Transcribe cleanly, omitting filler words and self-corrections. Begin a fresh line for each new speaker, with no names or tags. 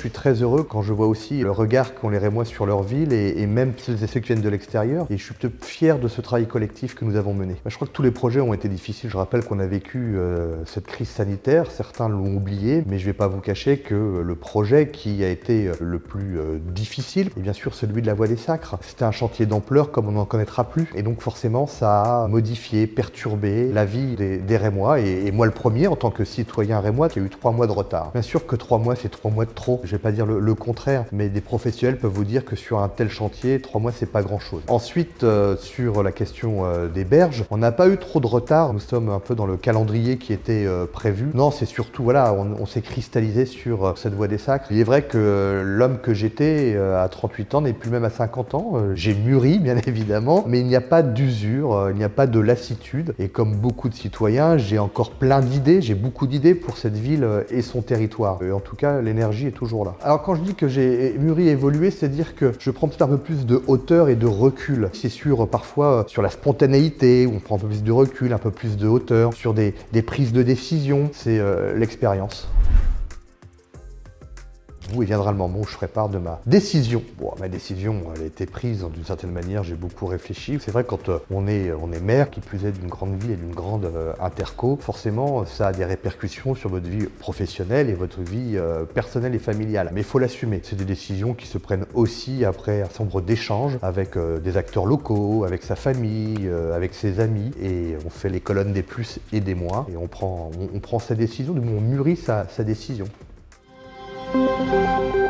suis très heureux quand je vois aussi le regard qu'ont les Rémois sur leur ville et même celles et ceux qui viennent de l'extérieur. Et je suis plutôt fier de ce travail collectif que nous avons mené. Je crois que tous les projets ont été difficiles. Je rappelle qu'on a vécu cette crise sanitaire. Certains l'ont oublié, mais je ne vais pas vous cacher que le projet qui a été le plus difficile est bien sûr celui de la Voie des Sacres. C'était un chantier d'ampleur comme on n'en connaîtra plus. Et donc forcément, ça a modifié, perturbé la vie des Rémois. Et moi le premier, en tant que citoyen rémois, qui a eu 3 mois de retard. Bien sûr que 3 mois, c'est 3 mois de trop. Je ne vais pas dire le contraire, mais des professionnels peuvent vous dire que sur un tel chantier, 3 mois, c'est pas grand-chose. Ensuite, sur la question des berges, on n'a pas eu trop de retard. Nous sommes un peu dans le calendrier qui était prévu. Non, c'est surtout, voilà, on s'est cristallisé sur cette Voie des Sacres. Il est vrai que l'homme que j'étais à 38 ans n'est plus même à 50 ans. J'ai mûri, bien évidemment, mais il n'y a pas d'usure, il n'y a pas de lassitude. Et comme beaucoup de citoyens, j'ai encore plein d'idées, j'ai beaucoup d'idées pour cette ville et son territoire. Et en tout cas, l'énergie est toujours là. Alors quand je dis que j'ai mûri, évolué, c'est-à-dire que je prends peut-être un peu plus de hauteur et de recul. C'est sûr, parfois, sur la spontanéité, où on prend un peu plus de recul, un peu plus de hauteur, sur des prises de décision, c'est l'expérience. Il viendra le moment où je ferai part de ma décision. Bon, ma décision, elle a été prise d'une certaine manière, j'ai beaucoup réfléchi. C'est vrai que quand on est maire, qui plus est d'une grande ville et d'une grande interco, forcément, ça a des répercussions sur votre vie professionnelle et votre vie personnelle et familiale. Mais il faut l'assumer. C'est des décisions qui se prennent aussi après un certain nombre d'échanges avec des acteurs locaux, avec sa famille, avec ses amis. Et on fait les colonnes des plus et des moins. Et on prend sa décision, on mûrit sa décision. Thank you.